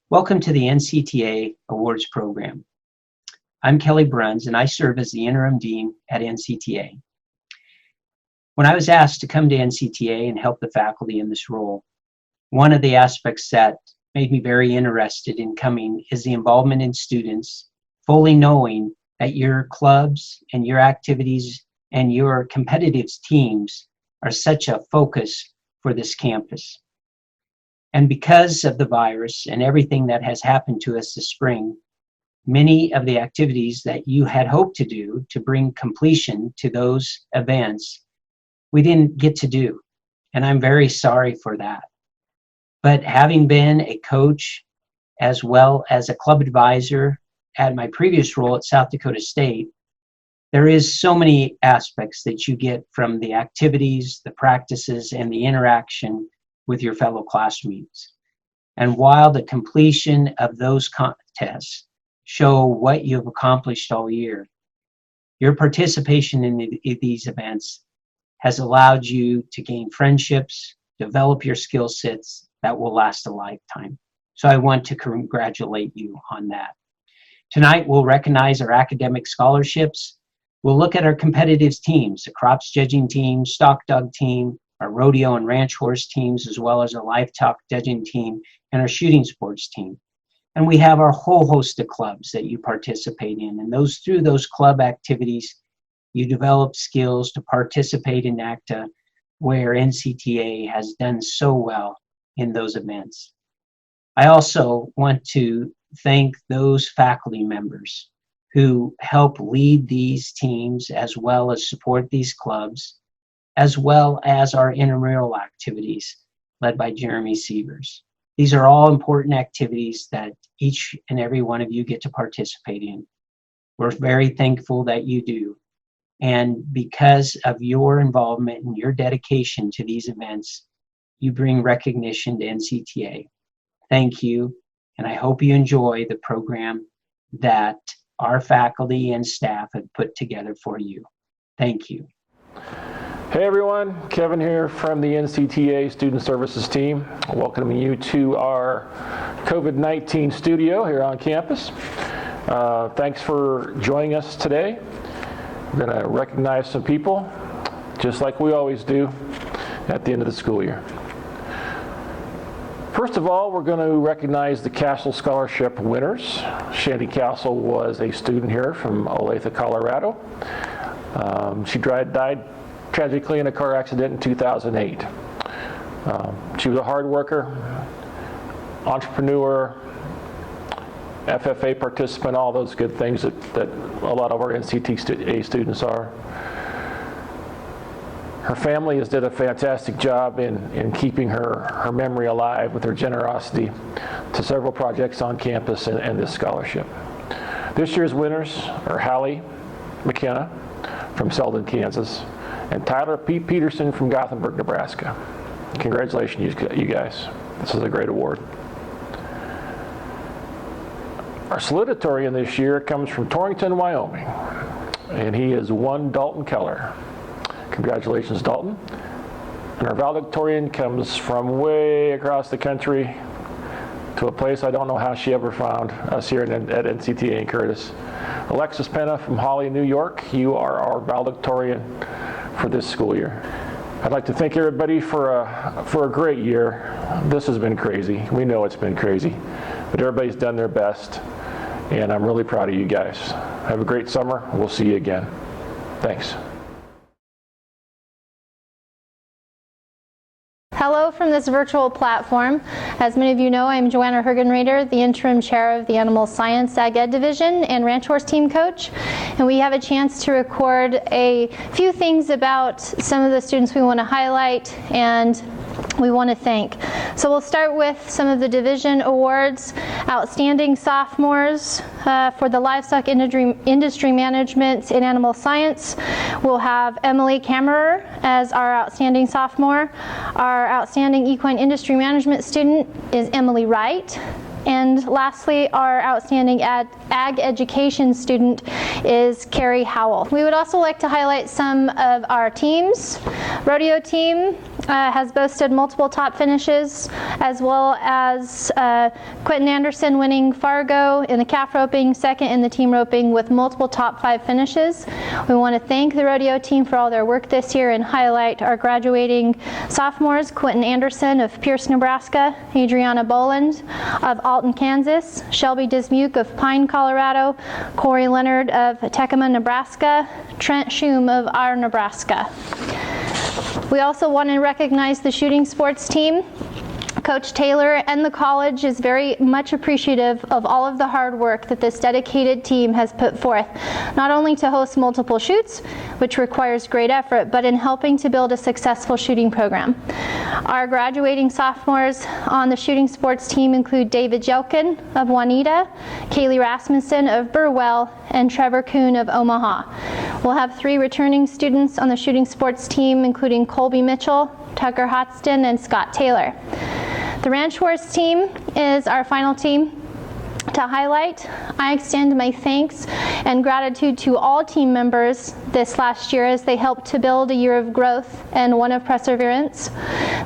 Welcome to the NCTA Awards Program. I'm Kelly Bruns, and I serve as the Interim Dean at NCTA. When I was asked to come to NCTA and help the faculty in this role, one of the aspects that made me very interested in coming is the involvement in students, fully knowing that your clubs and your activities and your competitive teams are such a focus for this campus. And because of the virus and everything that has happened to us this spring, many of the activities that you had hoped to do to bring completion to those events, we didn't get to do. And I'm very sorry for that. But having been a coach as well as a club advisor at my previous role at South Dakota State, there is so many aspects that you get from the activities, the practices, and the interaction with your fellow classmates. And while the completion of those contests show what you've accomplished all year, your participation in these events has allowed you to gain friendships, develop your skill sets that will last a lifetime. So I want to congratulate you on that. Tonight, we'll recognize our academic scholarships. We'll look at our competitive teams, the crops judging team, stock dog team, our rodeo and ranch horse teams, as well as our livestock judging team and our shooting sports team. And we have our whole host of clubs that you participate in. And through those club activities, you develop skills to participate in ACTA, where NCTA has done so well in those events. I also want to thank those faculty members who help lead these teams as well as support these clubs, as well as our intramural activities led by Jeremy Sievers. These are all important activities that each and every one of you get to participate in. We're very thankful that you do. And because of your involvement and your dedication to these events, you bring recognition to NCTA. Thank you, and I hope you enjoy the program that our faculty and staff have put together for you. Thank you. Hey everyone, Kevin here from the NCTA Student Services team, welcoming you to our COVID-19 studio here on campus. Thanks for joining us today. We're going to recognize some people, just like we always do at the end of the school year. First of all, we're going to recognize the Castle Scholarship winners. Shandy Castle was a student here from Olathe, Colorado. She died tragically in a car accident in 2008. She was a hard worker, entrepreneur, FFA participant, all those good things that a lot of our NCTA students are. Her family has did a fantastic job in keeping her memory alive with her generosity to several projects on campus and this scholarship. This year's winners are Hallie McKenna from Selden, Kansas, and Tyler Peterson from Gothenburg, Nebraska. Congratulations, you guys. This is a great award. Our salutatorian this year comes from Torrington, Wyoming, and he is one Dalton Keller. Congratulations, Dalton. And our valedictorian comes from way across the country to a place I don't know how she ever found us here at NCTA in Curtis. Alexis Penna from Holly, New York, you are our valedictorian for this school year. I'd like to thank everybody for a great year. This has been crazy. We know it's been crazy, but everybody's done their best, and I'm really proud of you guys. Have a great summer. We'll see you again. Thanks. Hello from this virtual platform. As many of you know, I'm Joanna Hergenrader, the interim chair of the Animal Science Ag Ed Division and Ranch Horse Team Coach. And we have a chance to record a few things about some of the students we want to highlight and we want to thank. So we'll start with some of the division awards. Outstanding sophomores for the livestock industry management in animal science. We'll have Emily Kammerer as our outstanding sophomore. Our outstanding equine industry management student is Emily Wright. And lastly, our outstanding ag education student is Carrie Howell. We would also like to highlight some of our teams. Rodeo team, has boasted multiple top finishes, as well as Quentin Anderson winning Fargo in the calf roping, second in the team roping with multiple top 5 finishes. We want to thank the rodeo team for all their work this year and highlight our graduating sophomores, Quentin Anderson of Pierce, Nebraska, Adriana Boland of Alton, Kansas, Shelby Dismuke of Pine, Colorado, Corey Leonard of Tecuma, Nebraska, Trent Schum of our Nebraska. We also want to recognize the shooting sports team. Coach Taylor and the college is very much appreciative of all of the hard work that this dedicated team has put forth, not only to host multiple shoots, which requires great effort, but in helping to build a successful shooting program. Our graduating sophomores on the shooting sports team include David Jelkin of Juanita, Kaylee Rasmussen of Burwell, and Trevor Kuhn of Omaha. We'll have 3 returning students on the shooting sports team, including Colby Mitchell, Tucker Hotston, and Scott Taylor. The Ranch Horse team is our final team to highlight. I extend my thanks and gratitude to all team members this last year as they helped to build a year of growth and one of perseverance.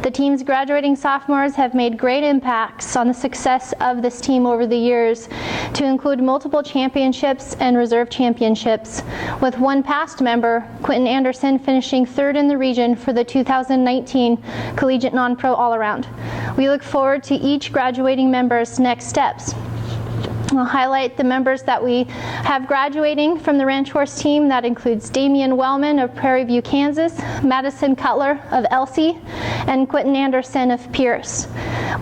The team's graduating sophomores have made great impacts on the success of this team over the years, to include multiple championships and reserve championships, with one past member, Quentin Anderson, finishing 3rd in the region for the 2019 Collegiate Non-Pro All-Around. We look forward to each graduating member's next steps. I'll highlight the members that we have graduating from the Ranch Horse team. That includes Damian Wellman of Prairie View, Kansas, Madison Cutler of Elsie, and Quentin Anderson of Pierce.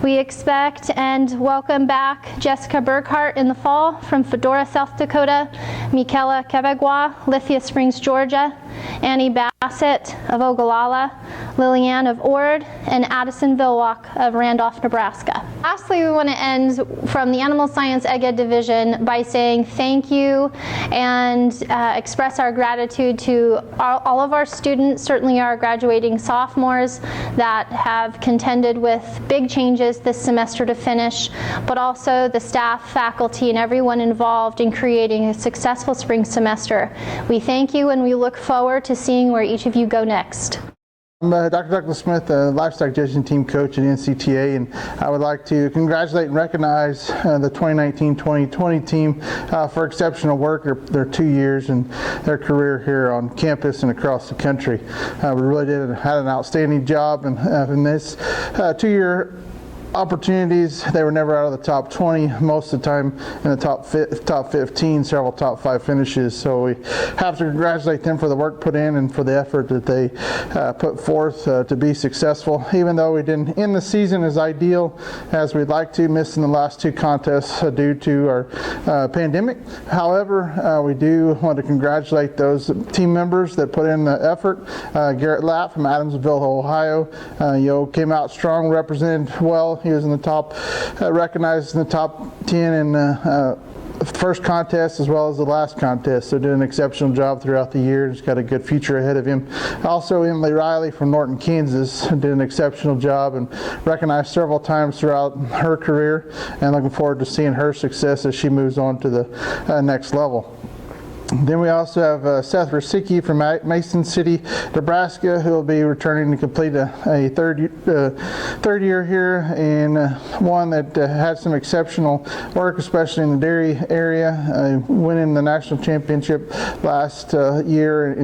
We expect and welcome back Jessica Burkhart in the fall from Fedora, South Dakota, Michaela Kevegwa, Lithia Springs, Georgia, Annie Bassett of Ogallala, Lillian of Ord, and Addison Vilwalk of Randolph, Nebraska. Lastly, we want to end from the Animal Science Egg Ed Division by saying thank you and express our gratitude to all of our students, certainly our graduating sophomores that have contended with big changes this semester to finish, but also the staff, faculty, and everyone involved in creating a successful spring semester. We thank you and we look forward to seeing where each of you go next. I'm Dr. Douglas Smith, the Livestock Judging Team Coach at NCTA, and I would like to congratulate and recognize the 2019-2020 team for exceptional work. Their 2 years and their career here on campus and across the country. We really had an outstanding job, and in this 2-year opportunities, they were never out of the top 20, most of the time in the top 15, several top 5 finishes. So we have to congratulate them for the work put in and for the effort that they put forth to be successful, even though we didn't end the season as ideal as we'd like to, missing the last 2 contests due to our pandemic. However, we do want to congratulate those team members that put in the effort. Garrett Lapp from Adamsville, Ohio, came out strong, represented well. He was in the top, recognized in the top 10 in first contest as well as the last contest, so did an exceptional job throughout the year. He's got a good future ahead of him. Also, Emily Riley from Norton, Kansas, did an exceptional job and recognized several times throughout her career, and looking forward to seeing her success as she moves on to the next level. Then we also have Seth Rosicki from Mason City, Nebraska, who will be returning to complete a third year here, and one that had some exceptional work, especially in the dairy area, winning the national championship last year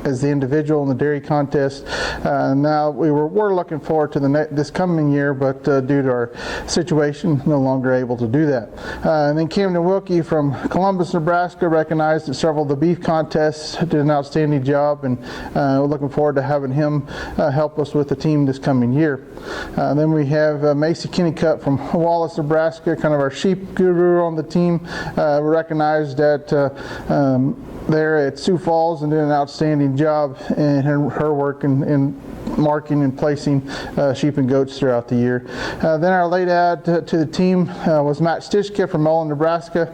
as the individual in the dairy contest. Now we're looking forward to this coming year, but due to our situation, no longer able to do that. And then Camden Wilkie from Columbus, Nebraska, recognized at several of the beef contests, did an outstanding job, and we're looking forward to having him help us with the team this coming year. Then we have Macy Kennicott from Wallace, Nebraska, kind of our sheep guru on the team, recognized at there at Sioux Falls and did an outstanding job in her work in marking and placing sheep and goats throughout the year. Then our late add to the team was Matt Stitchke from Mullen, Nebraska.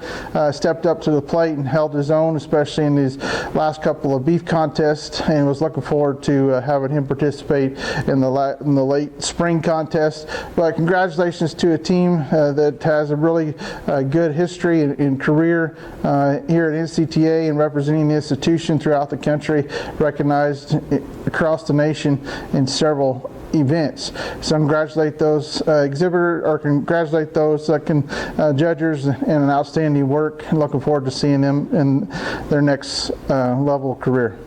Stepped up to the plate and held his own, especially in these last couple of beef contests, and was looking forward to having him participate in the late spring contest. But congratulations to a team that has a really good history and career here at NCTA and representing the institution throughout the country, recognized across the nation in several events. So congratulate those congratulate those judges and an outstanding work, and looking forward to seeing them in their next level of career.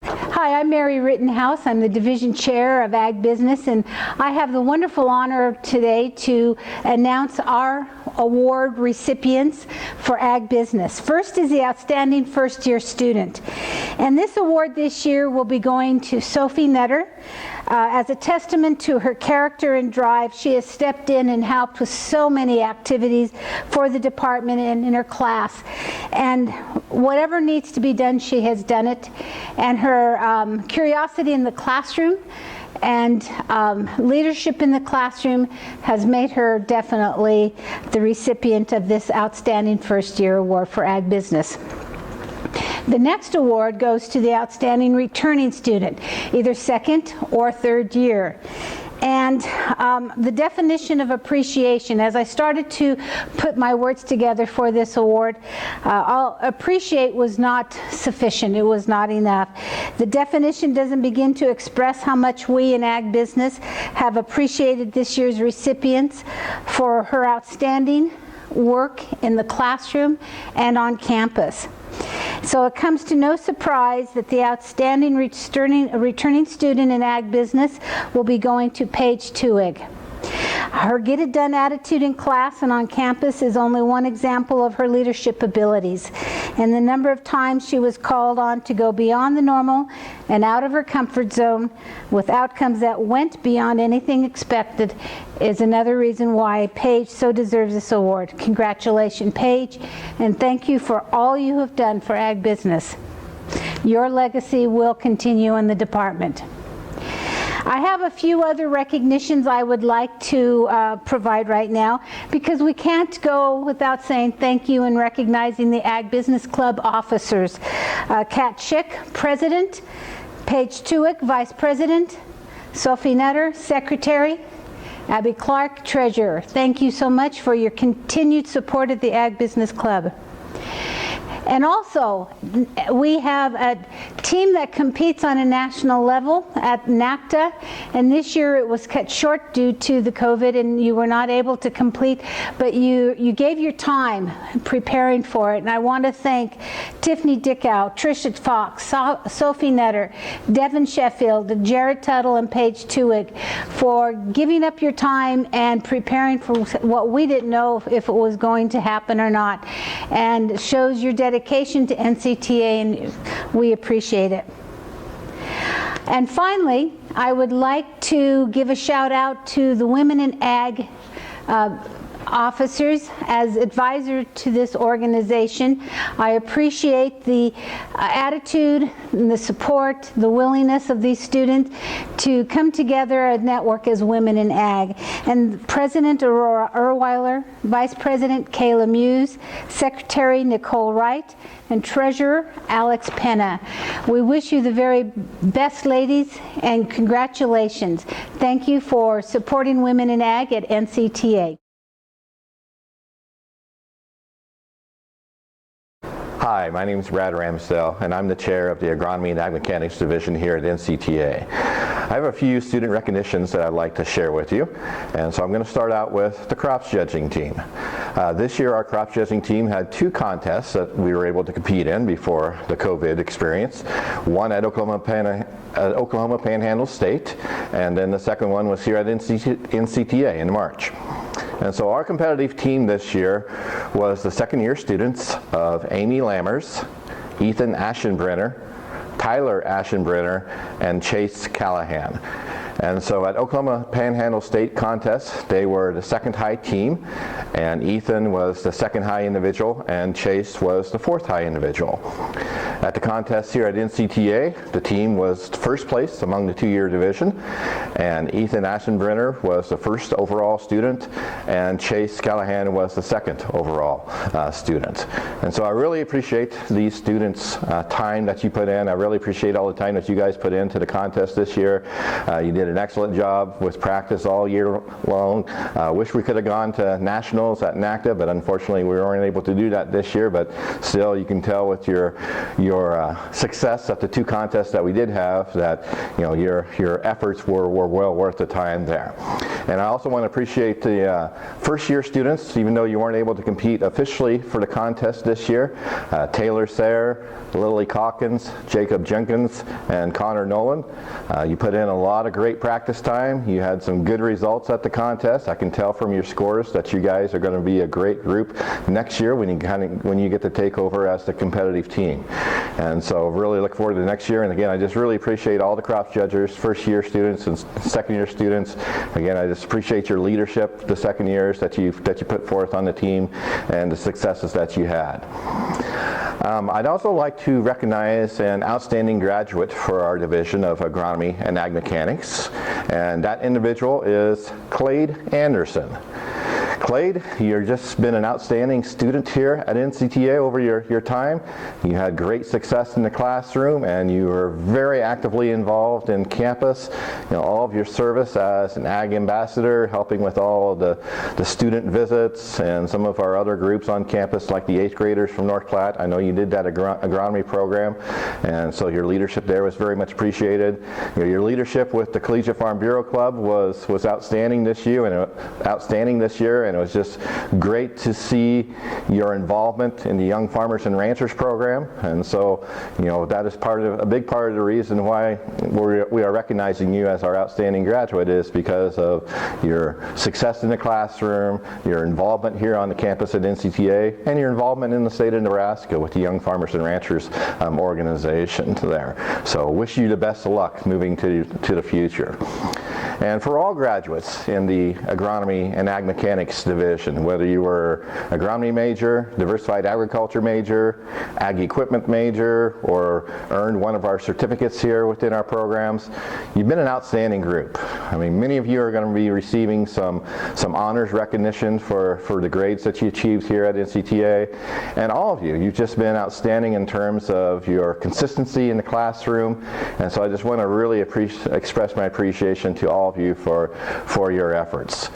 Hi, I'm Mary Rittenhouse. I'm the Division Chair of Ag Business, and I have the wonderful honor today to announce our award recipients for Ag Business. First is the Outstanding First Year Student. And this award this year will be going to Sophie Nutter. As a testament to her character and drive, she has stepped in and helped with so many activities for the department and in her class. And whatever needs to be done, she has done it. And her curiosity in the classroom and leadership in the classroom has made her definitely the recipient of this Outstanding First Year Award for Ag Business. The next award goes to the Outstanding Returning Student, either second or third year. And the definition of appreciation, as I started to put my words together for this award, appreciate was not sufficient. It was not enough. The definition doesn't begin to express how much we in Ag Business have appreciated this year's recipients for her outstanding work in the classroom and on campus. So it comes to no surprise that the Outstanding Returning Student in Ag Business will be going to Paige Tuig. Her get-it-done attitude in class and on campus is only one example of her leadership abilities. And the number of times she was called on to go beyond the normal and out of her comfort zone with outcomes that went beyond anything expected is another reason why Paige so deserves this award. Congratulations, Paige, and thank you for all you have done for Ag Business. Your legacy will continue in the department. I have a few other recognitions I would like to provide right now, because we can't go without saying thank you and recognizing the Ag Business Club officers. Kat Schick, President; Paige Tuick, Vice President; Sophie Nutter, Secretary; Abby Clark, Treasurer. Thank you so much for your continued support of the Ag Business Club. And also, we have a team that competes on a national level at NACTA, and this year it was cut short due to the COVID and you were not able to complete, but you gave your time preparing for it. And I want to thank Tiffany Dickow, Tricia Fox, Sophie Nutter, Devin Sheffield, Jared Tuttle, and Paige Tuig for giving up your time and preparing for what we didn't know if it was going to happen or not, and shows your dedication to NCTA, and we appreciate it. And finally, I would like to give a shout out to the Women in Ag officers as advisor to this organization. I appreciate the attitude and the support, the willingness of these students to come together and network as Women in Ag. And President Aurora Erweiler, Vice President Kayla Muse, Secretary Nicole Wright, and Treasurer Alex Penna. We wish you the very best, ladies, and congratulations. Thank you for supporting Women in Ag at NCTA. Hi, my name is Brad Ramsdell, and I'm the chair of the Agronomy and Ag Mechanics Division here at NCTA. I have a few student recognitions that I'd like to share with you, and so I'm going to start out with the crops judging team. This year our crops judging team had two contests that we were able to compete in before the COVID experience. One at Oklahoma Panhandle State, and then the second one was here at NCTA in March. And so our competitive team this year was the second-year students of Amy Lammers, Ethan Aschenbrenner, Tyler Aschenbrenner, and Chase Callahan. And so at Oklahoma Panhandle State contest, they were the second high team, and Ethan was the second high individual, and Chase was the fourth high individual. At the contest here at NCTA, the team was first place among the two-year division, and Ethan Aschenbrenner was the first overall student, and Chase Callahan was the second overall student. And so I really appreciate these students' time that you put in. I really appreciate all the time that you guys put into the contest this year. You did did an excellent job with practice all year long. Wish we could have gone to nationals at NACTA, but unfortunately we weren't able to do that this year. But still, you can tell with your success at the 2 contests that we did have that your efforts were well worth the time there. And I also want to appreciate the first-year students, even though you weren't able to compete officially for the contest this year. Taylor Sayre, Lily Calkins, Jacob Jenkins, and Connor Nolan. You put in a lot of great practice time. You had some good results at the contest. I can tell from your scores that you guys are going to be a great group next year when you get to take over as the competitive team. And so really look forward to next year. And again, I just really appreciate all the crops judges, first-year students and second-year students. Again, I just appreciate your leadership the second years that you put forth on the team and the successes that you had. I'd also like to recognize an outstanding graduate for our division of agronomy and ag mechanics, and that individual is Clade Anderson. Clade, you've just been an outstanding student here at NCTA over your time. You had great success in the classroom, and you were very actively involved in campus. All of your service as an ag ambassador, helping with all of the student visits and some of our other groups on campus, like the 8th graders from North Platte. I know you did that agronomy program, and so your leadership there was very much appreciated. Your leadership with the Collegiate Farm Bureau Club was outstanding this year, and it was just great to see your involvement in the Young Farmers and Ranchers program. And so, that is a big part of the reason why we are recognizing you as our outstanding graduate, is because of your success in the classroom, your involvement here on the campus at NCTA, and your involvement in the state of Nebraska with the Young Farmers and Ranchers organization there. So wish you the best of luck moving to the future. And for all graduates in the agronomy and ag mechanics division, whether you were agronomy major, diversified agriculture major, ag equipment major, or earned one of our certificates here within our programs, you've been an outstanding group. I mean, many of you are going to be receiving some honors recognition for the grades that you achieved here at NCTA. And all of you, you've just been outstanding in terms of your consistency in the classroom. And so I just want to really express my appreciation to all of you for your efforts.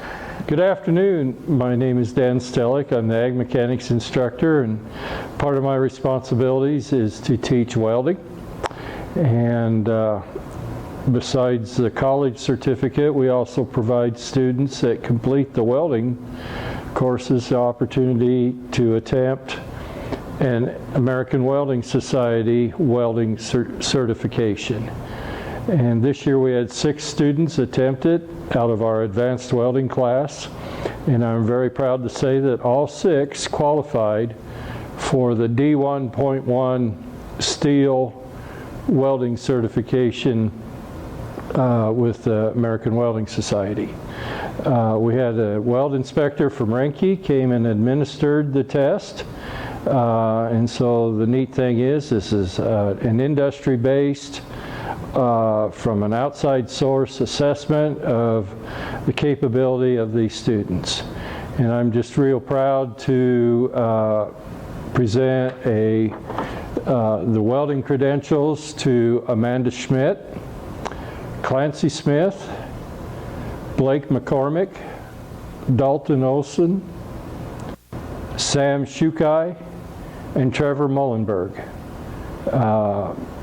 Good afternoon. My name is Dan Stellick. I'm the ag mechanics instructor, and part of my responsibilities is to teach welding. And besides the college certificate, we also provide students that complete the welding courses the opportunity to attempt an American Welding Society welding certification. And this year we had 6 students attempt it out of our advanced welding class, and I'm very proud to say that all 6 qualified for the D1.1 steel welding certification with the American Welding Society. We had a weld inspector from Renke came and administered the test, and so the neat thing is this is an industry-based from an outside source assessment of the capability of these students. And I'm just real proud to present the welding credentials to Amanda Schmidt, Clancy Smith, Blake McCormick, Dalton Olson, Sam Shukai, and Trevor Mullenberg.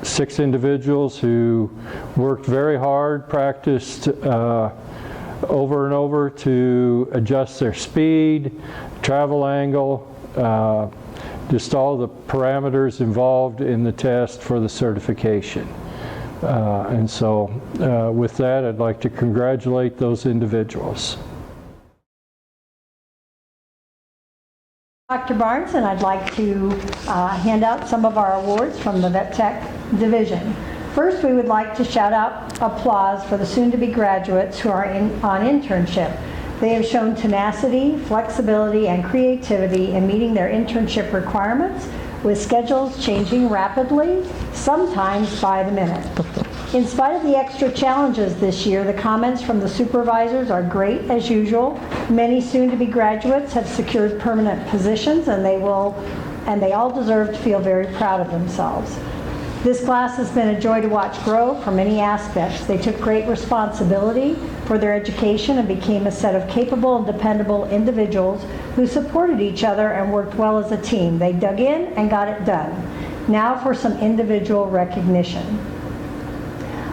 6 individuals who worked very hard, practiced over and over to adjust their speed, travel angle, just all the parameters involved in the test for the certification. And so with that, I'd like to congratulate those individuals. Dr. Barnes, and I'd like to hand out some of our awards from the Vet Tech division. First, we would like to shout out applause for the soon-to-be graduates who are on internship. They have shown tenacity, flexibility, and creativity in meeting their internship requirements, with schedules changing rapidly, sometimes by the minute. In spite of the extra challenges this year, the comments from the supervisors are great as usual. Many soon-to-be graduates have secured permanent positions, and they all deserve to feel very proud of themselves. This class has been a joy to watch grow from many aspects. They took great responsibility for their education and became a set of capable and dependable individuals who supported each other and worked well as a team. They dug in and got it done. Now for some individual recognition.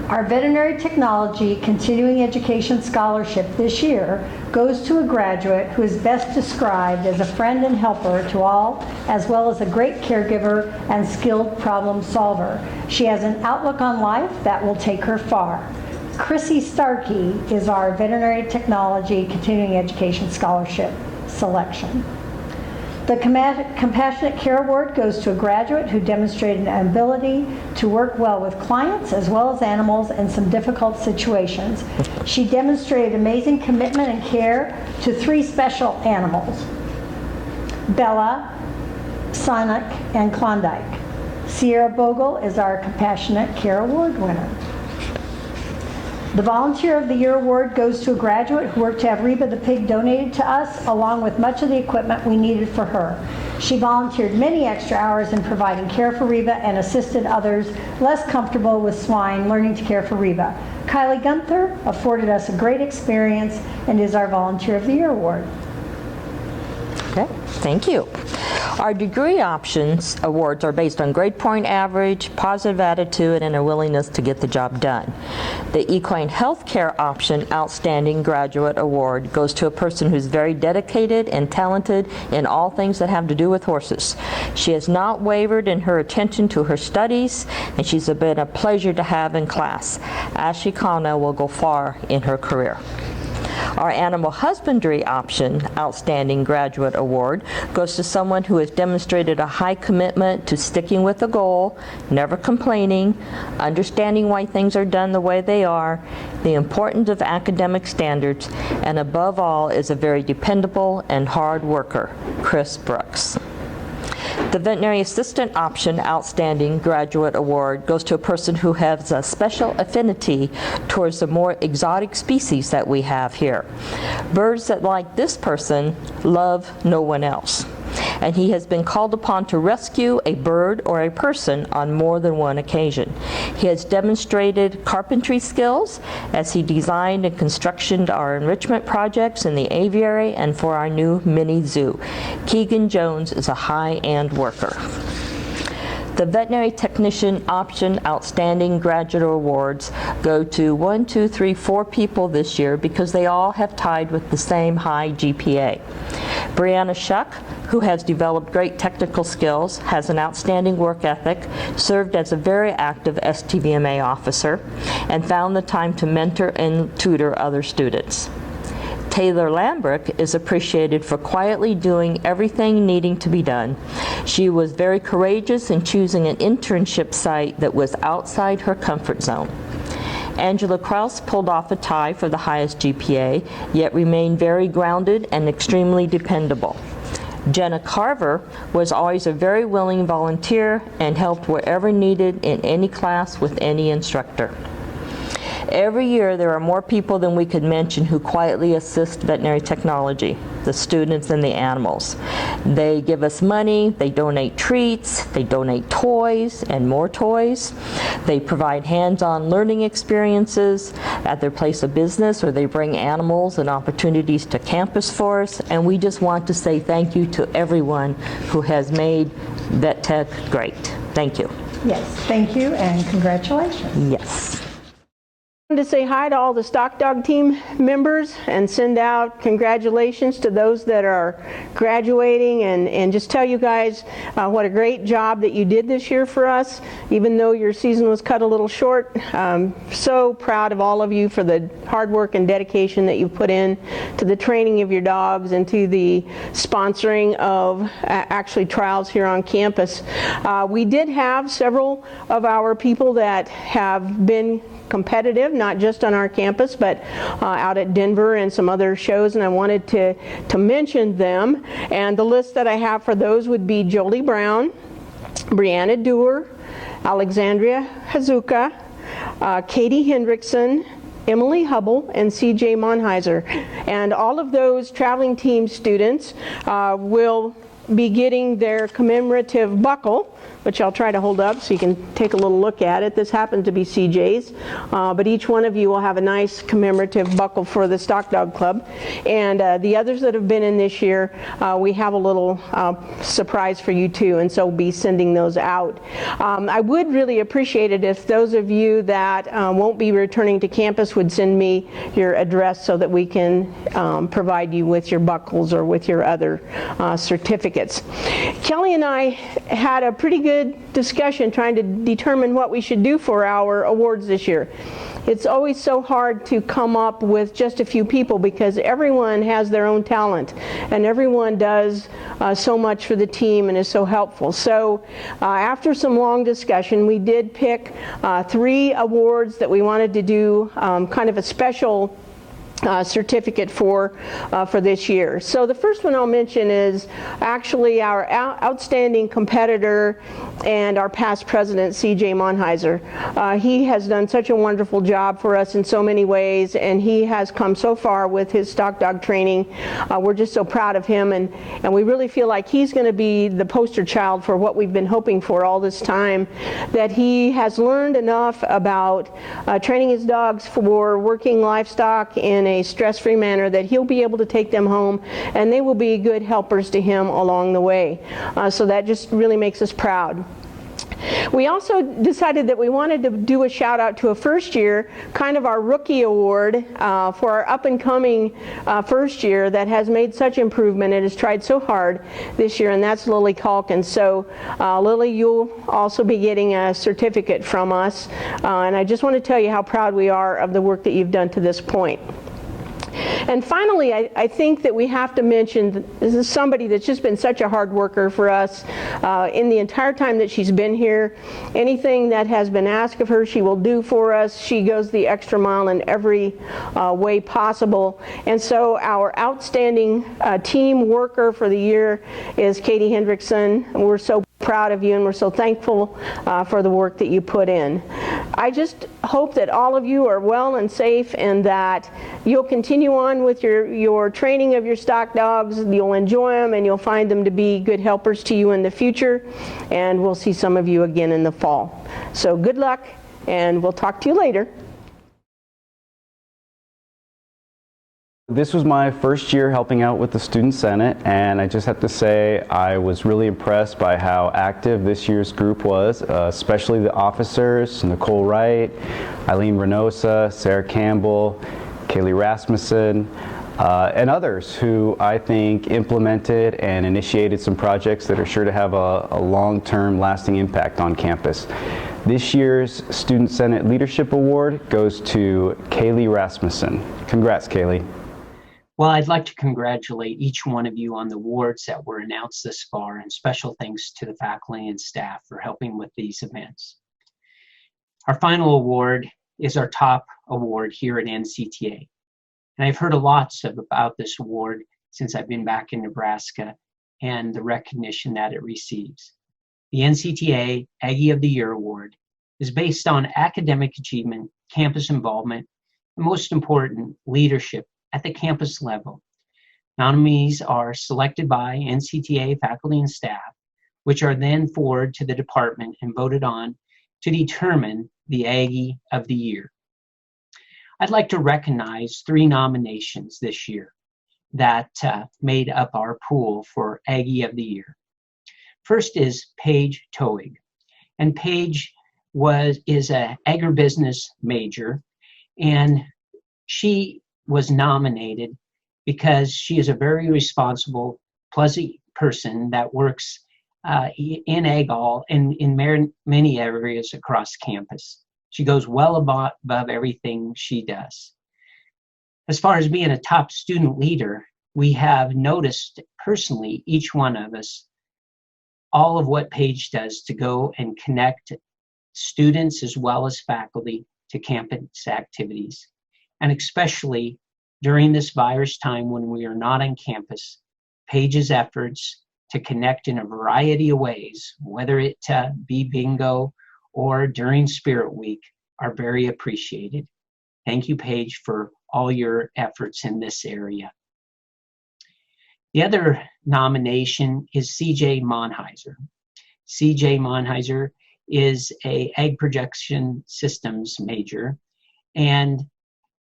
Our Veterinary Technology Continuing Education Scholarship this year goes to a graduate who is best described as a friend and helper to all, as well as a great caregiver and skilled problem solver. She has an outlook on life that will take her far. Chrissy Starkey is our Veterinary Technology Continuing Education Scholarship selection. The Compassionate Care Award goes to a graduate who demonstrated an ability to work well with clients as well as animals in some difficult situations. She demonstrated amazing commitment and care to 3 special animals, Bella, Sonic, and Klondike. Sierra Bogle is our Compassionate Care Award winner. The Volunteer of the Year Award goes to a graduate who worked to have Reba the pig donated to us, along with much of the equipment we needed for her. She volunteered many extra hours in providing care for Reba and assisted others less comfortable with swine learning to care for Reba. Kylie Gunther afforded us a great experience and is our Volunteer of the Year Award. Okay, thank you. Our degree options awards are based on grade point average, positive attitude, and a willingness to get the job done. The Equine Healthcare Option Outstanding Graduate Award goes to a person who's very dedicated and talented in all things that have to do with horses. She has not wavered in her attention to her studies, and she's been a pleasure to have in class. Ashley Connell will go far in her career. Our Animal Husbandry Option Outstanding Graduate Award goes to someone who has demonstrated a high commitment to sticking with a goal, never complaining, understanding why things are done the way they are, the importance of academic standards, and above all is a very dependable and hard worker, Chris Brooks. The Veterinary Assistant Option Outstanding Graduate Award goes to a person who has a special affinity towards the more exotic species that we have here. Birds that, like this person, love no one else. And he has been called upon to rescue a bird or a person on more than one occasion. He has demonstrated carpentry skills as he designed and constructed our enrichment projects in the aviary and for our new mini zoo. Keegan Jones is a high-end worker. The Veterinary Technician Option Outstanding Graduate Awards go to 1, 2, 3, 4 people this year because they all have tied with the same high GPA. Brianna Shuck, who has developed great technical skills, has an outstanding work ethic, served as a very active STVMA officer, and found the time to mentor and tutor other students. Taylor Lambrick is appreciated for quietly doing everything needing to be done. She was very courageous in choosing an internship site that was outside her comfort zone. Angela Kraus pulled off a tie for the highest GPA, yet remained very grounded and extremely dependable. Jenna Carver was always a very willing volunteer and helped wherever needed in any class with any instructor. Every year there are more people than we could mention who quietly assist veterinary technology, the students and the animals. They give us money, they donate treats, they donate toys and more toys. They provide hands-on learning experiences at their place of business, or they bring animals and opportunities to campus for us, and we just want to say thank you to everyone who has made Vet Tech great. Thank you. Yes, thank you and congratulations. Yes. To say hi to all the Stock Dog team members and send out congratulations to those that are graduating, and just tell you guys what a great job that you did this year for us, even though your season was cut a little short. So proud of all of you for the hard work and dedication that you put in to the training of your dogs and to the sponsoring of actually trials here on campus. We did have several of our people that have been competitive, not just on our campus, but out at Denver and some other shows, and I wanted to mention them. And the list that I have for those would be Jolie Brown, Brianna Dewar, Alexandria Hazuka, Katie Hendrickson, Emily Hubble, and CJ Monheiser. And all of those traveling team students will be getting their commemorative buckle which I'll try to hold up so you can take a little look at it. This happened to be CJ's, but each one of you will have a nice commemorative buckle for the Stock Dog Club. And the others that have been in this year, we have a little surprise for you too, and so we'll be sending those out. I would really appreciate it if those of you that won't be returning to campus would send me your address so that we can provide you with your buckles or with your other certificates. Kelly and I had a pretty good discussion trying to determine what we should do for our awards this year. It's always so hard to come up with just a few people because everyone has their own talent and everyone does so much for the team and is so helpful. So after some long discussion, we did pick 3 awards that we wanted to do kind of a special certificate for this year. So the first one I'll mention is actually our outstanding competitor and our past president, CJ Monheiser. He has done such a wonderful job for us in so many ways, and he has come so far with his stock dog training. We're just so proud of him, and we really feel like he's going to be the poster child for what we've been hoping for all this time, that he has learned enough about training his dogs for working livestock in a stress-free manner that he'll be able to take them home and they will be good helpers to him along the way. So that just really makes us proud. We also decided that we wanted to do a shout out to a first year, kind of our rookie award for our up and coming first year that has made such improvement and has tried so hard this year, and that's Lily Calkins. So Lily, you'll also be getting a certificate from us, and I just want to tell you how proud we are of the work that you've done to this point. And finally, I think that we have to mention this is somebody that's just been such a hard worker for us in the entire time that she's been here. Anything that has been asked of her, she will do for us. She goes the extra mile in every way possible. And so our outstanding team worker for the year is Katie Hendrickson. We're so proud of you and we're so thankful for the work that you put in. I just hope that all of you are well and safe and that you'll continue on with your training of your stock dogs. You'll enjoy them and you'll find them to be good helpers to you in the future, and we'll see some of you again in the fall. So good luck, and we'll talk to you later. This was my first year helping out with the Student Senate, and I just have to say I was really impressed by how active this year's group was, especially the officers, Nicole Wright, Eileen Reynosa, Sarah Campbell, Kaylee Rasmussen, and others who I think implemented and initiated some projects that are sure to have a long-term lasting impact on campus. This year's Student Senate Leadership Award goes to Kaylee Rasmussen. Congrats, Kaylee. Well, I'd like to congratulate each one of you on the awards that were announced this far, and special thanks to the faculty and staff for helping with these events. Our final award is our top award here at NCTA. And I've heard a lot about this award since I've been back in Nebraska and the recognition that it receives. The NCTA Aggie of the Year Award is based on academic achievement, campus involvement, and most important, leadership at the campus level. Nominees are selected by NCTA faculty and staff, which are then forwarded to the department and voted on to determine the Aggie of the Year. I'd like to recognize 3 nominations this year that made up our pool for Aggie of the Year. First is Paige Toig, and Paige is an agribusiness major, and she was nominated because she is a very responsible, pleasant person that works in ag-all and in many areas across campus. She goes well above everything she does. As far as being a top student leader, we have noticed personally, each one of us, all of what Paige does to go and connect students as well as faculty to campus activities. And especially during this virus time when we are not on campus, Paige's efforts to connect in a variety of ways, whether it be bingo or during Spirit Week, are very appreciated. Thank you, Paige, for all your efforts in this area. The other nomination is CJ Monheiser. CJ Monheiser is a Ag Projection Systems major, and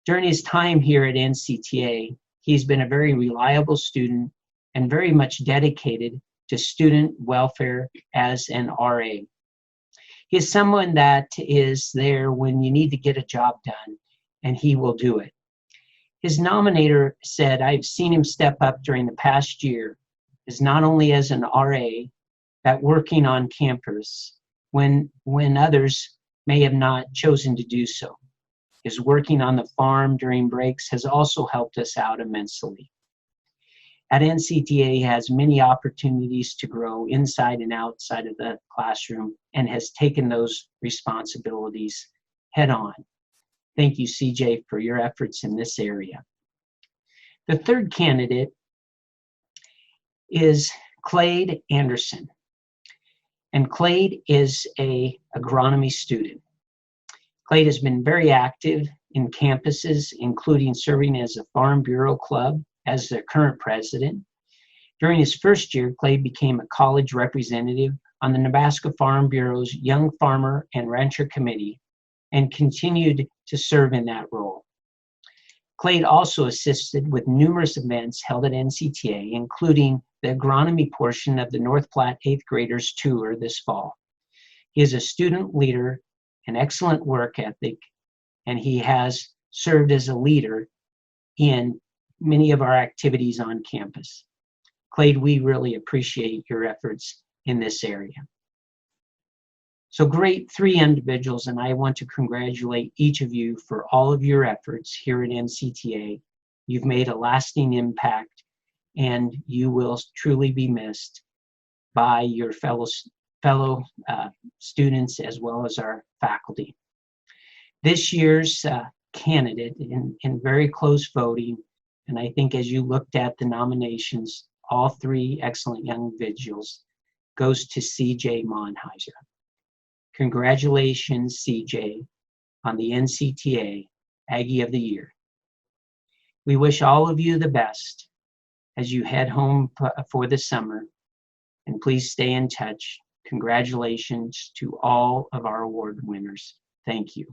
during his time here at NCTA, he's been a very reliable student and very much dedicated to student welfare as an RA. He is someone that is there when you need to get a job done, and he will do it. His nominator said, I've seen him step up during the past year, as not only as an RA, but working on campus when others may have not chosen to do so. His working on the farm during breaks has also helped us out immensely. At NCTA, he has many opportunities to grow inside and outside of the classroom and has taken those responsibilities head on. Thank you, CJ, for your efforts in this area. The third candidate is Clade Anderson. And Clade is an agronomy student. Clade has been very active in campuses, including serving as a Farm Bureau Club as the current president. During his first year, Clade became a college representative on the Nebraska Farm Bureau's Young Farmer and Rancher Committee and continued to serve in that role. Clade also assisted with numerous events held at NCTA, including the agronomy portion of the North Platte 8th graders tour this fall. He is a student leader, an excellent work ethic, and he has served as a leader in many of our activities on campus. Clade, we really appreciate your efforts in this area. So great, 3 individuals, and I want to congratulate each of you for all of your efforts here at NCTA. You've made a lasting impact, and you will truly be missed by your fellow students as well as our faculty. This year's candidate in very close voting, and I think as you looked at the nominations, all 3 excellent young individuals, goes to CJ Monheiser. Congratulations, CJ, on the NCTA Aggie of the Year. We wish all of you the best as you head home for the summer, and please stay in touch. Congratulations to all of our award winners. Thank you.